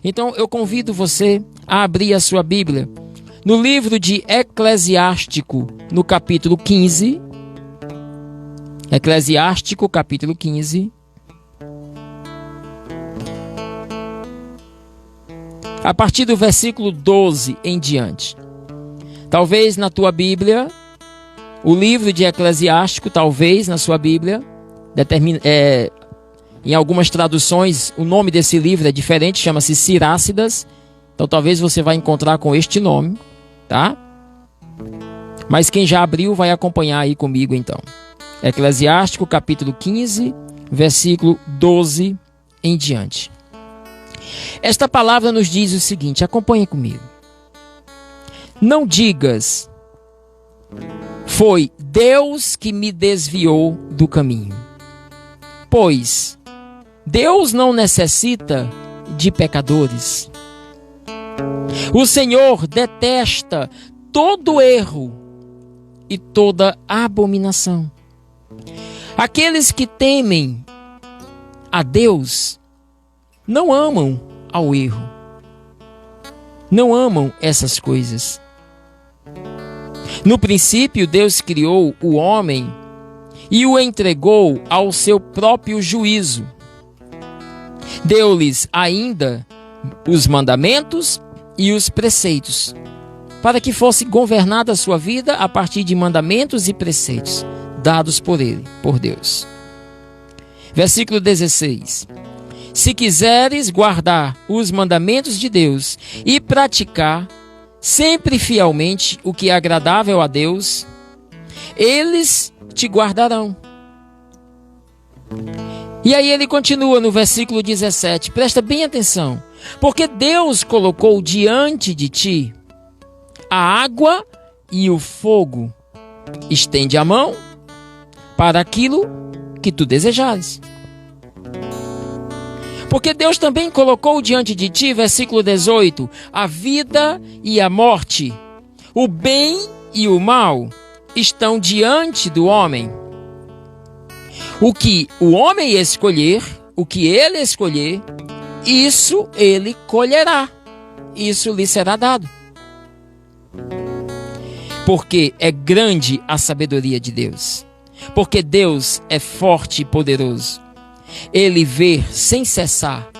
Então eu convido você a abrir a sua Bíblia no livro de Eclesiástico, no capítulo 15. Eclesiástico, capítulo 15. A partir do versículo 12 em diante. Talvez na tua Bíblia, o livro de Eclesiástico, talvez na sua Bíblia, em algumas traduções, o nome desse livro é diferente, chama-se Sirácidas. Então talvez você vai encontrar com este nome, tá? Mas quem já abriu vai acompanhar aí comigo então. Eclesiástico, capítulo 15, versículo 12 em diante. Esta palavra nos diz o seguinte, acompanhe comigo. Não digas, foi Deus que me desviou do caminho. Pois Deus não necessita de pecadores. O Senhor detesta todo erro e toda abominação. Aqueles que temem a Deus não amam ao erro. Não amam essas coisas. No princípio, Deus criou o homem e o entregou ao seu próprio juízo. Deu-lhes ainda os mandamentos e os preceitos, para que fosse governada a sua vida a partir de mandamentos e preceitos dados por ele, por Deus. Versículo 16. Se quiseres guardar os mandamentos de Deus e praticar sempre fielmente o que é agradável a Deus, eles te guardarão. E aí ele continua no versículo 17, presta bem atenção, porque Deus colocou diante de ti a água e o fogo, estende a mão para aquilo que tu desejares. Porque Deus também colocou diante de ti, versículo 18, a vida e a morte, o bem e o mal estão diante do homem. O que o homem escolher, o que ele escolher, isso ele colherá, isso lhe será dado. Porque é grande a sabedoria de Deus, porque Deus é forte e poderoso. Ele vê sem cessar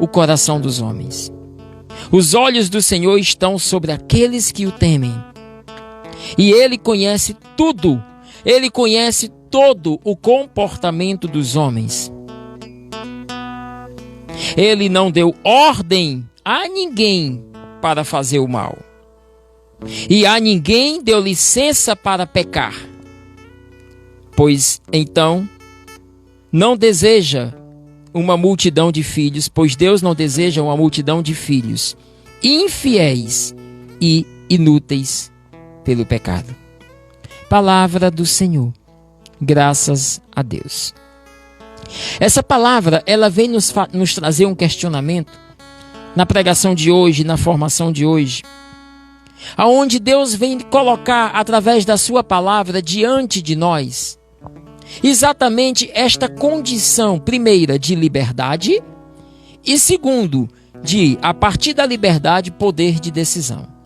o coração dos homens. Os olhos do Senhor estão sobre aqueles que o temem. E ele conhece tudo. Ele conhece todo o comportamento dos homens. Ele não deu ordem a ninguém para fazer o mal. E a ninguém deu licença para pecar. Pois então não deseja uma multidão de filhos, pois Deus não deseja uma multidão de filhos infiéis e inúteis pelo pecado. Palavra do Senhor. Graças a Deus. Essa palavra, ela vem nos trazer um questionamento na pregação de hoje, na formação de hoje, aonde Deus vem colocar através da sua palavra diante de nós exatamente esta condição, primeira, de liberdade e segundo, de, a partir da liberdade, poder de decisão.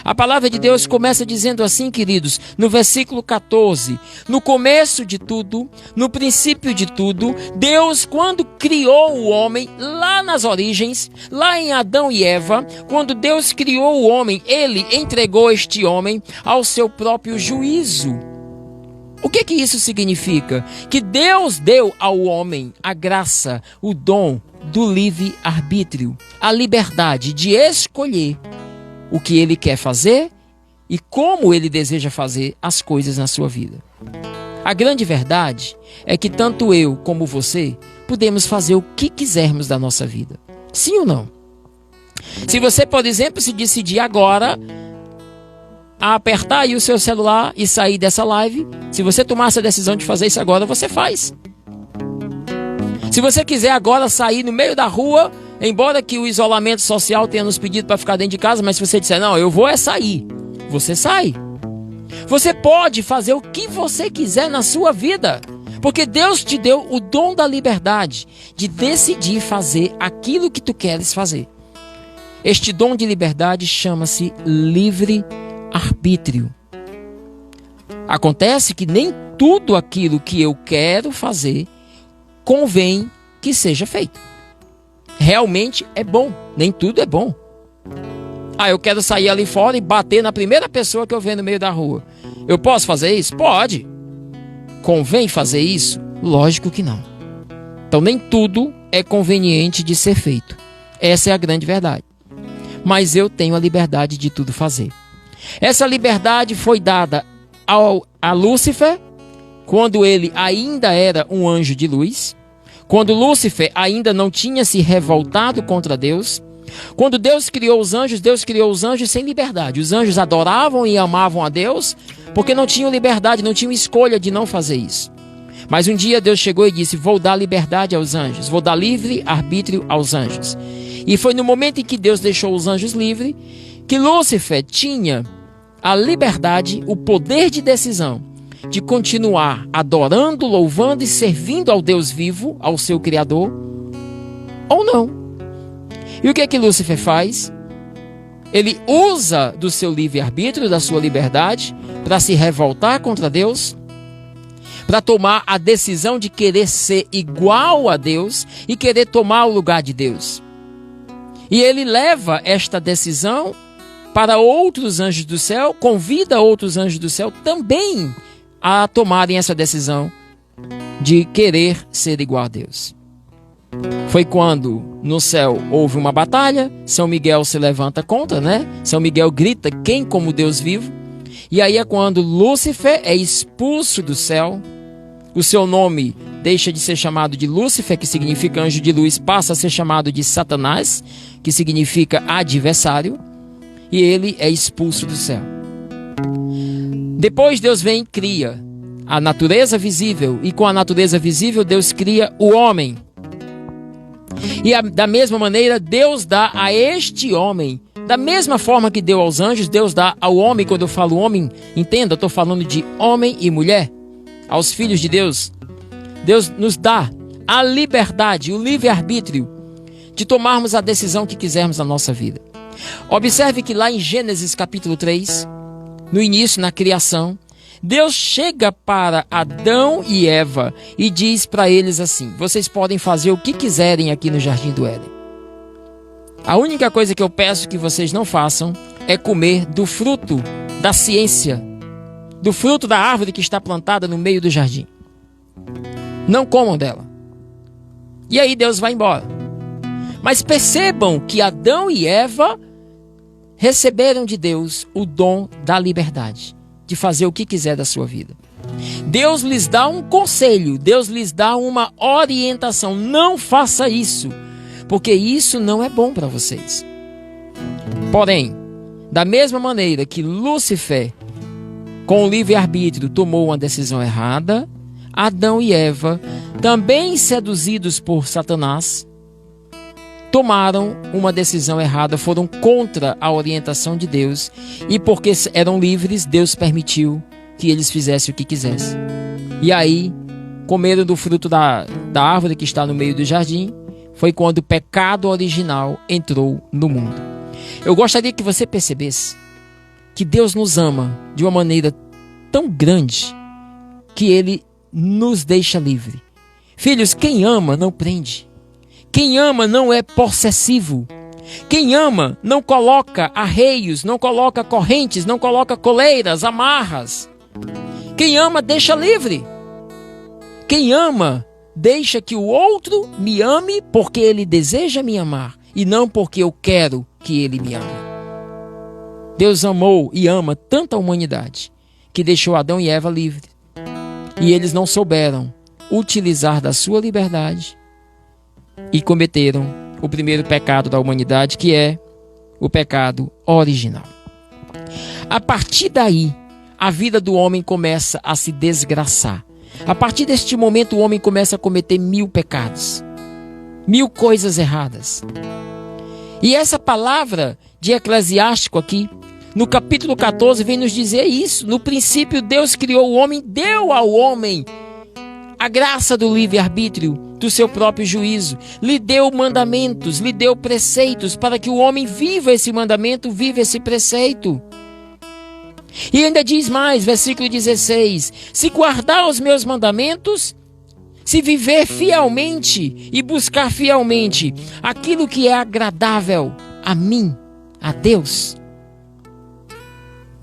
A palavra de Deus começa dizendo assim, queridos, no versículo 14, no começo de tudo, no princípio de tudo, Deus, quando criou o homem, lá nas origens, lá em Adão e Eva, quando Deus criou o homem, ele entregou este homem ao seu próprio juízo. O que isso significa? Que Deus deu ao homem a graça, o dom do livre-arbítrio, a liberdade de escolher o que ele quer fazer e como ele deseja fazer as coisas na sua vida. A grande verdade é que tanto eu como você podemos fazer o que quisermos da nossa vida. Sim ou não? Se você, por exemplo, se decidir agora a apertar aí o seu celular e sair dessa live, se você tomar essa decisão de fazer isso agora, você faz. Se você quiser agora sair no meio da rua, embora que o isolamento social tenha nos pedido para ficar dentro de casa, mas se você disser, não, eu vou sair, você sai. Você pode fazer o que você quiser na sua vida, Porque Deus te deu o dom da liberdade de decidir fazer aquilo que tu queres fazer. Este dom de liberdade chama-se livre-arbítrio. Acontece que nem tudo aquilo que eu quero fazer convém que seja feito. Realmente é bom, nem tudo é bom. Eu quero sair ali fora e bater na primeira pessoa que eu ver no meio da rua. Eu posso fazer isso? Pode. Convém fazer isso? Lógico que não. Então nem tudo é conveniente de ser feito. Essa é a grande verdade. Mas eu tenho a liberdade de tudo fazer. Essa liberdade foi dada a Lúcifer, quando ele ainda era um anjo de luz, quando Lúcifer ainda não tinha se revoltado contra Deus. Quando Deus criou os anjos sem liberdade. Os anjos adoravam e amavam a Deus porque não tinham liberdade, não tinham escolha de não fazer isso. Mas um dia Deus chegou e disse: vou dar liberdade aos anjos, vou dar livre arbítrio aos anjos. E foi no momento em que Deus deixou os anjos livres que Lúcifer tinha a liberdade, o poder de decisão de continuar adorando, louvando e servindo ao Deus vivo, ao seu Criador, ou não. E o que é que Lúcifer faz? Ele usa do seu livre-arbítrio, da sua liberdade, para se revoltar contra Deus, para tomar a decisão de querer ser igual a Deus e querer tomar o lugar de Deus. E ele leva esta decisão para outros anjos do céu, convida outros anjos do céu também a tomarem essa decisão de querer ser igual a Deus. Foi quando no céu houve uma batalha, São Miguel se levanta contra, São Miguel grita: quem como Deus vivo? E aí é quando Lúcifer é expulso do céu, o seu nome deixa de ser chamado de Lúcifer, que significa anjo de luz, passa a ser chamado de Satanás, que significa adversário, e ele é expulso do céu. Depois Deus vem e cria a natureza visível, e com a natureza visível Deus cria o homem. E da mesma maneira Deus dá a este homem, da mesma forma que deu aos anjos, Deus dá ao homem. Quando eu falo homem, entenda, eu estou falando de homem e mulher, aos filhos de Deus. Deus nos dá a liberdade, o livre-arbítrio de tomarmos a decisão que quisermos na nossa vida. Observe que lá em Gênesis capítulo 3, no início, na criação, Deus chega para Adão e Eva e diz para eles assim: vocês podem fazer o que quiserem aqui no Jardim do Éden. A única coisa que eu peço que vocês não façam é comer do fruto da ciência, do fruto da árvore que está plantada no meio do jardim. Não comam dela. E aí Deus vai embora. Mas percebam que Adão e Eva receberam de Deus o dom da liberdade, de fazer o que quiser da sua vida. Deus lhes dá um conselho, Deus lhes dá uma orientação: não faça isso, porque isso não é bom para vocês. Porém, da mesma maneira que Lúcifer, com o livre-arbítrio, tomou uma decisão errada, Adão e Eva, também seduzidos por Satanás, tomaram uma decisão errada, foram contra a orientação de Deus, e porque eram livres, Deus permitiu que eles fizessem o que quisessem. E aí, comeram do fruto da árvore que está no meio do jardim. Foi quando o pecado original entrou no mundo. Eu gostaria que você percebesse que Deus nos ama de uma maneira tão grande que Ele nos deixa livre. Filhos, quem ama não prende. Quem ama não é possessivo. Quem ama não coloca arreios, não coloca correntes, não coloca coleiras, amarras. Quem ama deixa livre. Quem ama deixa que o outro me ame porque ele deseja me amar e não porque eu quero que ele me ame. Deus amou e ama tanta humanidade que deixou Adão e Eva livres. E eles não souberam utilizar da sua liberdade e cometeram o primeiro pecado da humanidade, que é o pecado original. A partir daí, a vida do homem começa a se desgraçar. A partir deste momento, o homem começa a cometer 1000 pecados, 1000 coisas erradas. E essa palavra de Eclesiástico aqui, no capítulo 14, vem nos dizer isso. No princípio, Deus criou o homem, deu ao homem a graça do livre-arbítrio, do seu próprio juízo. Lhe deu mandamentos, lhe deu preceitos para que o homem viva esse mandamento, viva esse preceito. E ainda diz mais, versículo 16: se guardar os meus mandamentos, se viver fielmente e buscar fielmente aquilo que é agradável a mim, a Deus,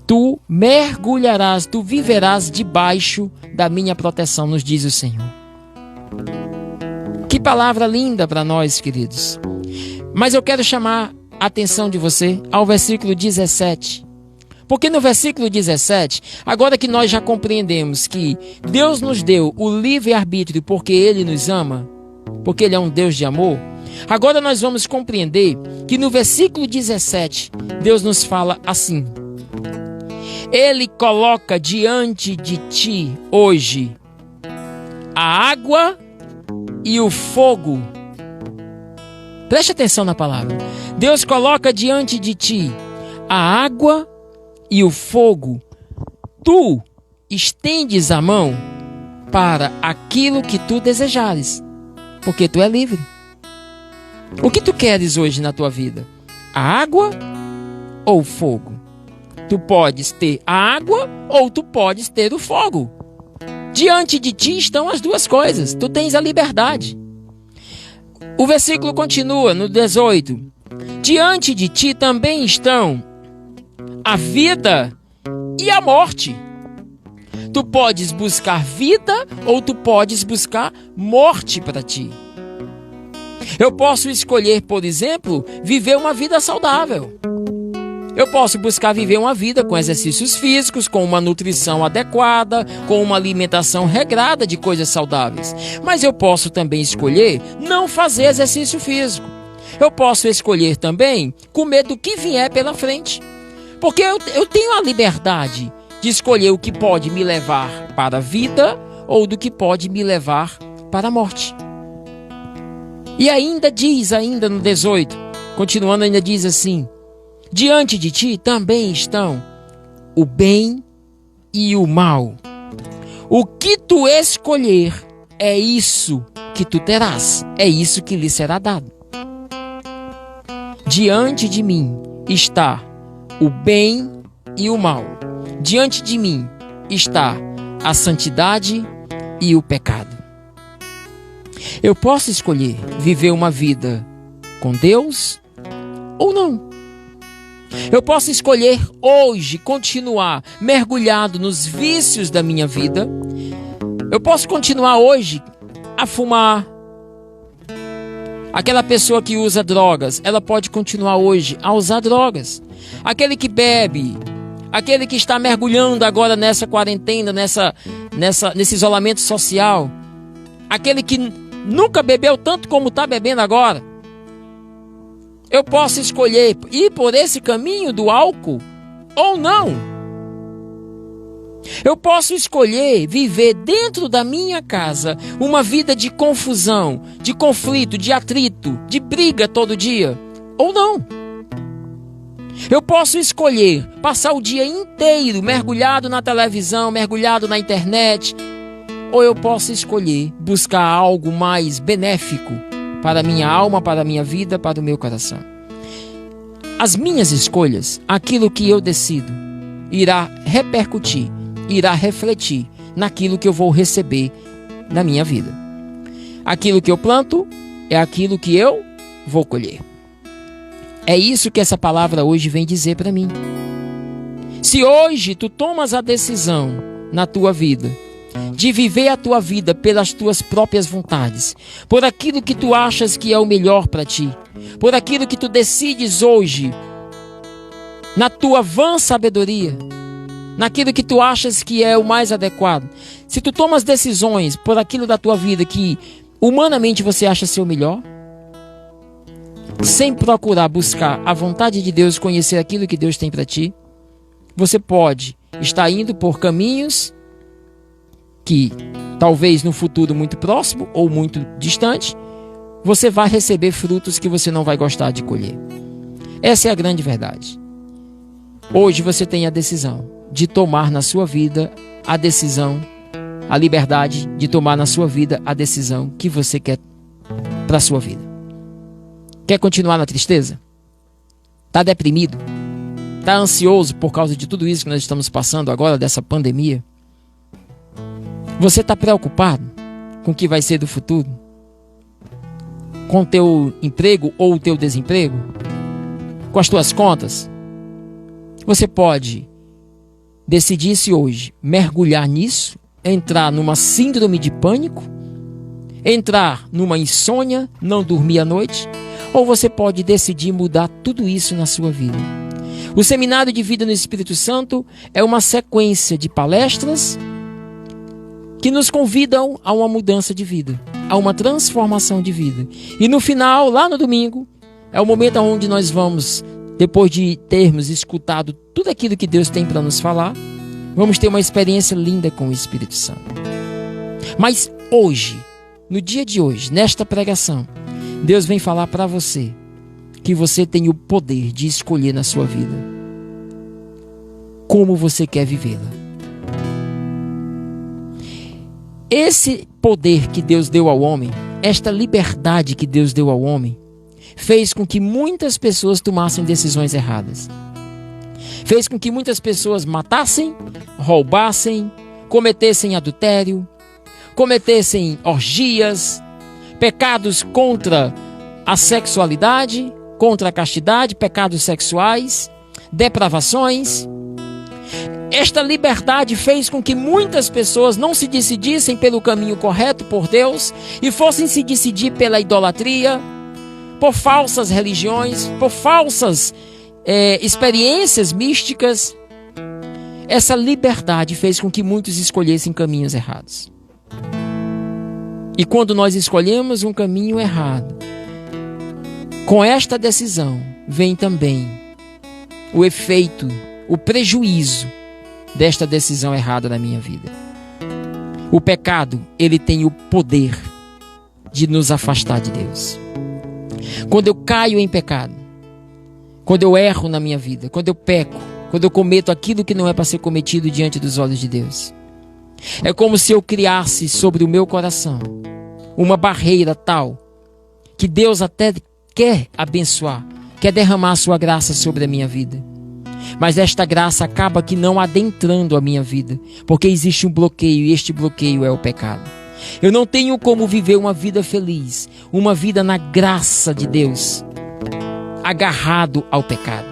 tu mergulharás, tu viverás debaixo da minha proteção, nos diz o Senhor. Que palavra linda para nós, queridos. Mas eu quero chamar a atenção de você ao versículo 17. Porque no versículo 17, agora que nós já compreendemos que Deus nos deu o livre-arbítrio porque Ele nos ama, porque Ele é um Deus de amor, agora nós vamos compreender que no versículo 17, Deus nos fala assim: Ele coloca diante de ti hoje a água e o fogo. Preste atenção na palavra. Deus coloca diante de ti a água e o fogo. Tu estendes a mão para aquilo que tu desejares, porque tu é livre. O que tu queres hoje na tua vida? A água ou o fogo? Tu podes ter a água ou tu podes ter o fogo. Diante de ti estão as duas coisas. Tu tens a liberdade. O versículo continua no 18. Diante de ti também estão a vida e a morte. Tu podes buscar vida ou tu podes buscar morte para ti. Eu posso escolher, por exemplo, viver uma vida saudável. Eu posso buscar viver uma vida com exercícios físicos, com uma nutrição adequada, com uma alimentação regrada de coisas saudáveis. Mas eu posso também escolher não fazer exercício físico. Eu posso escolher também comer do que vier pela frente. Porque eu tenho a liberdade de escolher o que pode me levar para a vida ou do que pode me levar para a morte. E ainda diz, no 18, continuando, ainda diz assim: diante de ti também estão o bem e o mal. O que tu escolher, é isso que tu terás, é isso que lhe será dado. Diante de mim está o bem e o mal. Diante de mim está a santidade e o pecado. Eu posso escolher viver uma vida com Deus ou não. Eu posso escolher hoje continuar mergulhado nos vícios da minha vida. Eu posso continuar hoje a fumar. Aquela pessoa que usa drogas, ela pode continuar hoje a usar drogas. Aquele que bebe, aquele que está mergulhando agora nessa quarentena, nesse isolamento social, aquele que nunca bebeu tanto como está bebendo agora. Eu posso escolher ir por esse caminho do álcool ou não. Eu posso escolher viver dentro da minha casa uma vida de confusão, de conflito, de atrito, de briga todo dia ou não. Eu posso escolher passar o dia inteiro mergulhado na televisão, mergulhado na internet, ou eu posso escolher buscar algo mais benéfico para a minha alma, para a minha vida, para o meu coração. As minhas escolhas, aquilo que eu decido, irá repercutir, irá refletir naquilo que eu vou receber na minha vida. Aquilo que eu planto é aquilo que eu vou colher. É isso que essa palavra hoje vem dizer para mim. Se hoje tu tomas a decisão na tua vida de viver a tua vida pelas tuas próprias vontades, por aquilo que tu achas que é o melhor para ti, por aquilo que tu decides hoje, na tua vã sabedoria, naquilo que tu achas que é o mais adequado, se tu tomas decisões por aquilo da tua vida que humanamente você acha ser o melhor, sem procurar buscar a vontade de Deus, conhecer aquilo que Deus tem para ti, você pode estar indo por caminhos que talvez no futuro muito próximo ou muito distante, você vai receber frutos que você não vai gostar de colher. Essa é a grande verdade. Hoje você tem a decisão de tomar na sua vida a decisão a liberdade de tomar na sua vida a decisão que você quer para a sua vida. Quer continuar na tristeza? Está deprimido? Está ansioso por causa de tudo isso que nós estamos passando agora, dessa pandemia? Você está preocupado com o que vai ser do futuro? Com o teu emprego ou o teu desemprego? Com as tuas contas? Você pode decidir-se hoje mergulhar nisso, entrar numa síndrome de pânico, entrar numa insônia, não dormir à noite, ou você pode decidir mudar tudo isso na sua vida. O Seminário de Vida no Espírito Santo é uma sequência de palestras que nos convidam a uma mudança de vida, a uma transformação de vida. E no final, lá no domingo, é o momento onde nós vamos, depois de termos escutado tudo aquilo que Deus tem para nos falar, vamos ter uma experiência linda com o Espírito Santo. Mas hoje, no dia de hoje, nesta pregação, Deus vem falar para você que você tem o poder de escolher na sua vida como você quer vivê-la. Esse poder que Deus deu ao homem, esta liberdade que Deus deu ao homem, fez com que muitas pessoas tomassem decisões erradas. Fez com que muitas pessoas matassem, roubassem, cometessem adultério, cometessem orgias, pecados contra a sexualidade, contra a castidade, pecados sexuais, depravações. Esta liberdade fez com que muitas pessoas não se decidissem pelo caminho correto por Deus e fossem se decidir pela idolatria, por falsas religiões, por falsas experiências místicas. Essa liberdade fez com que muitos escolhessem caminhos errados. E quando nós escolhemos um caminho errado, com esta decisão vem também o efeito, o prejuízo desta decisão errada na minha vida. O pecado, ele tem o poder de nos afastar de Deus. Quando eu caio em pecado, quando eu erro na minha vida, quando eu peco, quando eu cometo aquilo que não é para ser cometido diante dos olhos de Deus, é como se eu criasse sobre o meu coração uma barreira tal que Deus até quer abençoar, quer derramar a sua graça sobre a minha vida. Mas esta graça acaba que não adentrando a minha vida, porque existe um bloqueio e este bloqueio é o pecado. Eu não tenho como viver uma vida feliz, uma vida na graça de Deus, agarrado ao pecado.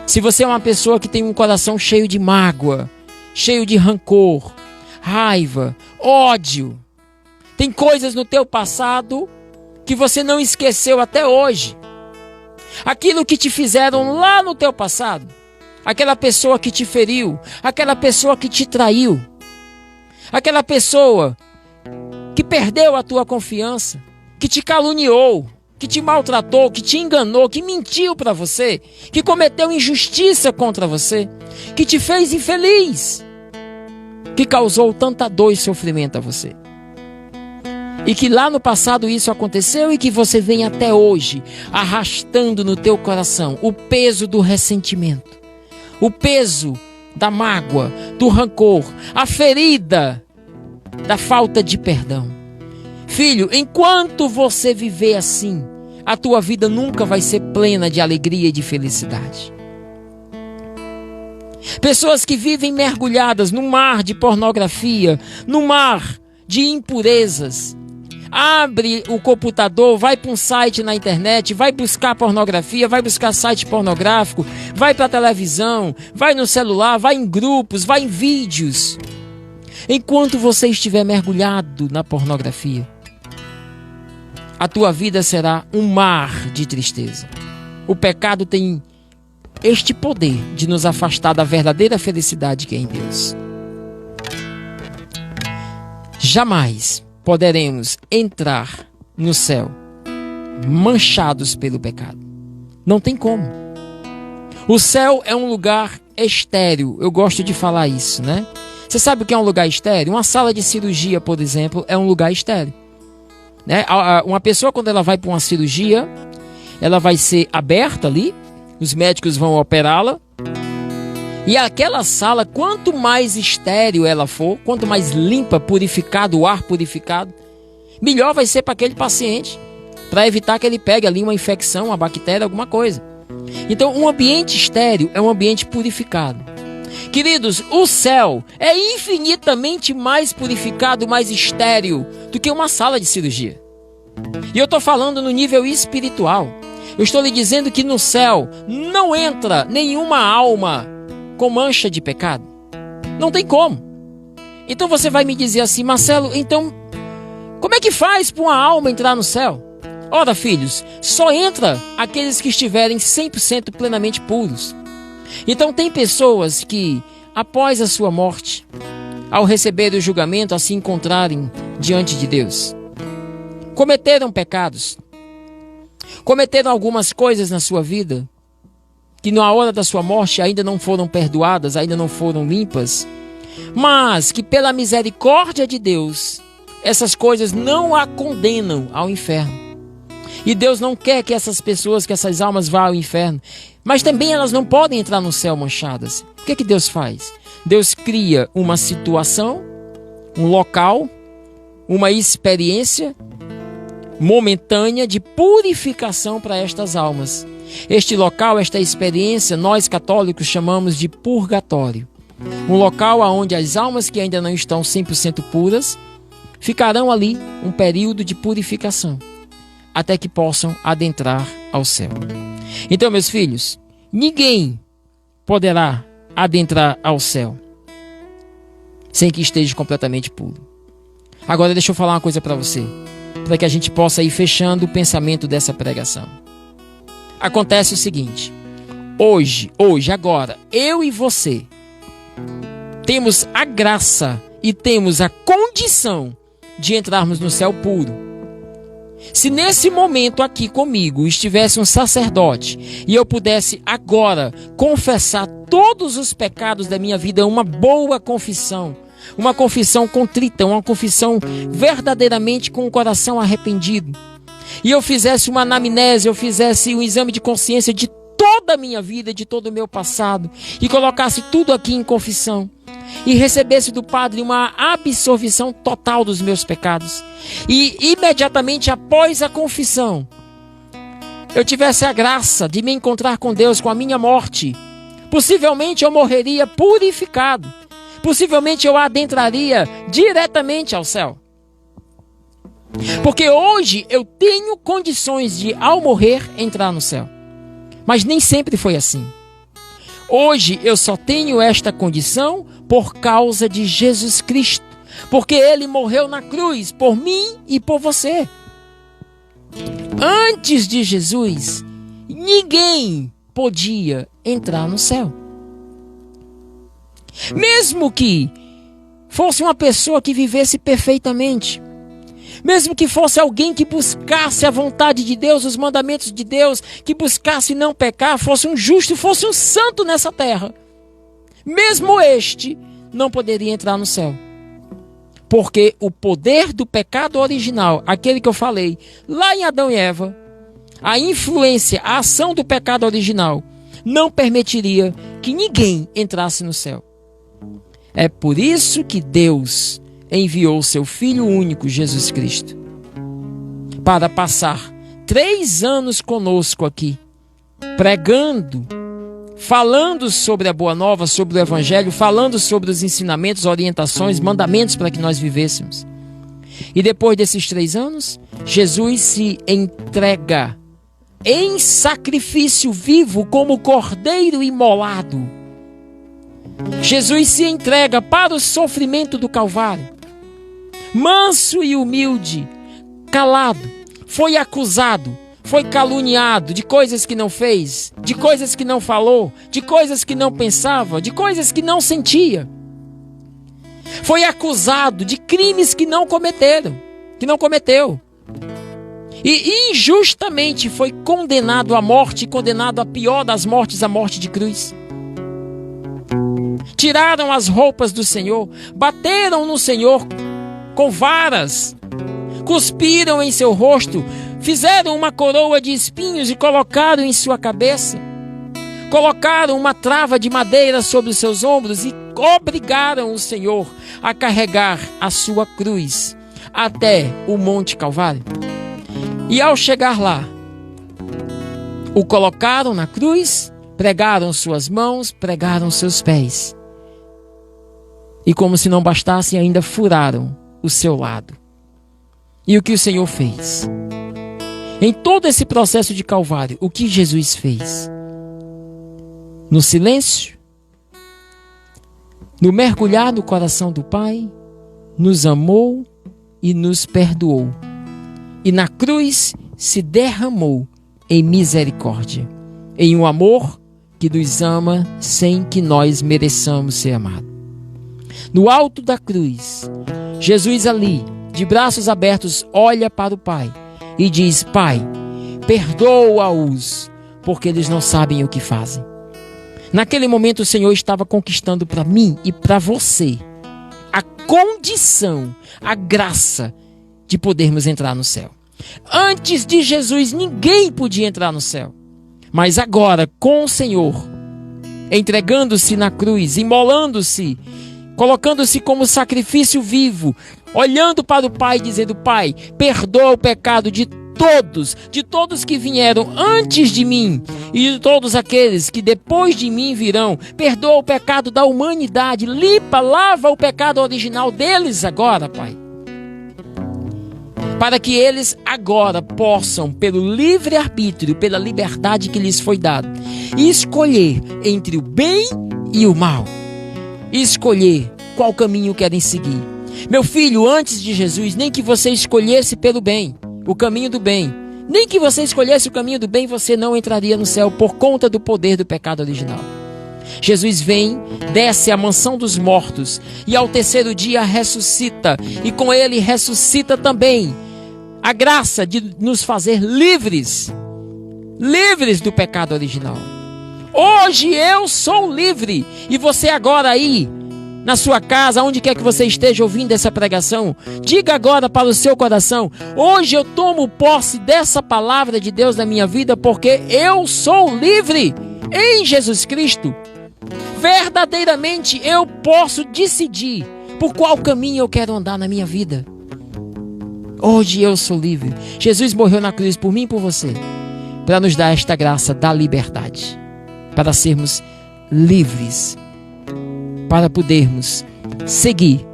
Se você é uma pessoa que tem um coração cheio de mágoa, cheio de rancor, raiva, ódio, tem coisas no teu passado que você não esqueceu até hoje. Aquilo que te fizeram lá no teu passado, aquela pessoa que te feriu, aquela pessoa que te traiu, aquela pessoa que perdeu a tua confiança, que te caluniou, que te maltratou, que te enganou, que mentiu para você, que cometeu injustiça contra você, que te fez infeliz, que causou tanta dor e sofrimento a você. E que lá no passado isso aconteceu e que você vem até hoje arrastando no teu coração o peso do ressentimento, o peso da mágoa, do rancor, a ferida da falta de perdão. Filho, enquanto você viver assim, a tua vida nunca vai ser plena de alegria e de felicidade. Pessoas que vivem mergulhadas no mar de pornografia, no mar de impurezas. Abre o computador, vai para um site na internet, vai buscar pornografia, vai buscar site pornográfico, vai para a televisão, vai no celular, vai em grupos, vai em vídeos. Enquanto você estiver mergulhado na pornografia, a tua vida será um mar de tristeza. O pecado tem este poder de nos afastar da verdadeira felicidade que é em Deus. Jamais poderemos entrar no céu manchados pelo pecado. Não tem como. O céu é um lugar estéril. Eu gosto de falar isso, né? Você sabe o que é um lugar estéril? Uma sala de cirurgia, por exemplo, é um lugar estéril, né? Uma pessoa, quando ela vai para uma cirurgia, ela vai ser aberta ali, os médicos vão operá-la E aquela sala, quanto mais estéril ela for, quanto mais limpa, purificado, o ar purificado, melhor vai ser para aquele paciente, para evitar que ele pegue ali uma infecção, uma bactéria, alguma coisa. Então, um ambiente estéril é um ambiente purificado. Queridos, o céu é infinitamente mais purificado, mais estéril do que uma sala de cirurgia. E eu estou falando no nível espiritual. Eu estou lhe dizendo que no céu não entra nenhuma alma com mancha de pecado. Não tem como. Então você vai me dizer assim: Marcelo, então como é que faz para uma alma entrar no céu? Ora, filhos, só entra aqueles que estiverem 100% plenamente puros. Então tem pessoas que, após a sua morte, ao receber o julgamento, a se encontrarem diante de Deus, cometeram pecados, cometeram algumas coisas na sua vida, que na hora da sua morte ainda não foram perdoadas, ainda não foram limpas, mas que pela misericórdia de Deus, essas coisas não a condenam ao inferno. E Deus não quer que essas pessoas, que essas almas vá ao inferno. Mas também elas não podem entrar no céu manchadas. O que Deus faz? Deus cria uma situação, um local, uma experiência momentânea de purificação para estas almas. Este local, esta experiência, nós católicos chamamos de purgatório. Um local onde as almas que ainda não estão 100% puras ficarão ali um período de purificação, até que possam adentrar ao céu. Então, meus filhos, ninguém poderá adentrar ao céu sem que esteja completamente puro. Agora deixa eu falar uma coisa para você, para que a gente possa ir fechando o pensamento dessa pregação. Acontece o seguinte: hoje, agora, eu e você temos a graça e temos a condição de entrarmos no céu puro. Se nesse momento aqui comigo estivesse um sacerdote e eu pudesse agora confessar todos os pecados da minha vida, uma boa confissão, uma confissão contrita, uma confissão verdadeiramente com o coração arrependido, e eu fizesse uma anamnese, eu fizesse um exame de consciência de toda a minha vida, de todo o meu passado, e colocasse tudo aqui em confissão, e recebesse do Padre uma absolvição total dos meus pecados, e imediatamente após a confissão eu tivesse a graça de me encontrar com Deus com a minha morte, possivelmente eu morreria purificado, possivelmente eu adentraria diretamente ao céu. Porque hoje eu tenho condições de, ao morrer, entrar no céu. Mas nem sempre foi assim. Hoje eu só tenho esta condição por causa de Jesus Cristo, porque Ele morreu na cruz por mim e por você. Antes de Jesus, ninguém podia entrar no céu. Mesmo que fosse uma pessoa que vivesse perfeitamente, mesmo que fosse alguém que buscasse a vontade de Deus, os mandamentos de Deus, que buscasse não pecar, fosse um justo, fosse um santo nessa terra, mesmo este não poderia entrar no céu. Porque o poder do pecado original, aquele que eu falei lá em Adão e Eva, a influência, a ação do pecado original, não permitiria que ninguém entrasse no céu. É por isso que Deus enviou seu Filho único, Jesus Cristo, para passar 3 anos conosco aqui, pregando, falando sobre a Boa Nova, sobre o Evangelho, falando sobre os ensinamentos, orientações, mandamentos para que nós vivêssemos. E depois desses 3 anos, Jesus se entrega em sacrifício vivo como cordeiro imolado. Jesus se entrega para o sofrimento do Calvário. Manso e humilde, calado, foi acusado, foi caluniado de coisas que não fez, de coisas que não falou, de coisas que não pensava, de coisas que não sentia. Foi acusado de crimes que não cometeu. E injustamente foi condenado à morte, condenado à pior das mortes, a morte de cruz. Tiraram as roupas do Senhor, bateram no Senhor com varas, cuspiram em seu rosto, fizeram uma coroa de espinhos e colocaram em sua cabeça. colocaram uma trava de madeira sobre os seus ombros e obrigaram o Senhor a carregar a sua cruz até o Monte Calvário. E ao chegar lá, o colocaram na cruz, pregaram suas mãos, pregaram seus pés. E como se não bastasse, ainda furaram o seu lado. E o que o Senhor fez? Em todo esse processo de Calvário, o que Jesus fez? No silêncio, no mergulhar no coração do Pai, nos amou e nos perdoou. E na cruz se derramou em misericórdia, em um amor que nos ama sem que nós mereçamos ser amados. No alto da cruz, Jesus ali, de braços abertos, olha para o Pai e diz: Pai, perdoa-os, porque eles não sabem o que fazem. Naquele momento o Senhor estava conquistando para mim e para você a condição, a graça de podermos entrar no céu. Antes de Jesus, ninguém podia entrar no céu. Mas agora, com o Senhor, entregando-se na cruz, imolando-se, colocando-se como sacrifício vivo, olhando para o Pai, dizendo: Pai, perdoa o pecado de todos que vieram antes de mim e de todos aqueles que depois de mim virão. Perdoa o pecado da humanidade, lava o pecado original deles agora, Pai. Para que eles agora possam, pelo livre-arbítrio, pela liberdade que lhes foi dada, escolher entre o bem e o mal. Escolher qual caminho querem seguir. Meu filho, antes de Jesus, nem que você escolhesse pelo bem, o caminho do bem, nem que você escolhesse o caminho do bem, você não entraria no céu por conta do poder do pecado original. Jesus vem, desce à mansão dos mortos e ao terceiro dia ressuscita, e com ele ressuscita também a graça de nos fazer livres do pecado original. Hoje eu sou livre, e você agora aí, na sua casa, onde quer que você esteja ouvindo essa pregação, diga agora para o seu coração: hoje eu tomo posse dessa palavra de Deus na minha vida, porque eu sou livre em Jesus Cristo. Verdadeiramente eu posso decidir por qual caminho eu quero andar na minha vida. Hoje eu sou livre. Jesus morreu na cruz por mim e por você, para nos dar esta graça da liberdade, para sermos livres, para podermos seguir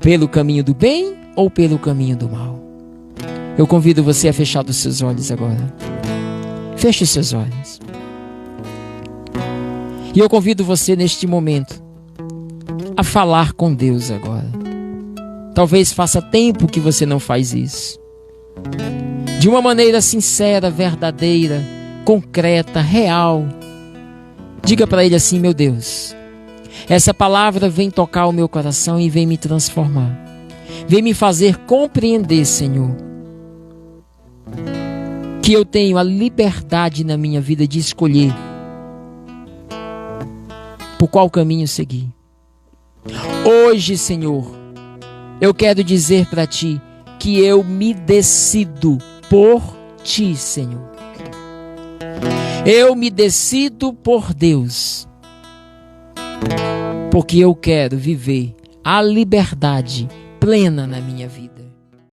pelo caminho do bem ou pelo caminho do mal. Eu convido você a fechar os seus olhos agora. Feche os seus olhos. E eu convido você neste momento a falar com Deus agora. Talvez faça tempo que você não faz isso. De uma maneira sincera, verdadeira, concreta, real. Diga para Ele assim: meu Deus, essa palavra vem tocar o meu coração e vem me transformar. Vem me fazer compreender, Senhor, que eu tenho a liberdade na minha vida de escolher por qual caminho seguir. Hoje, Senhor, eu quero dizer para Ti que eu me decido por Ti, Senhor. Eu me decido por Deus, porque eu quero viver a liberdade plena na minha vida.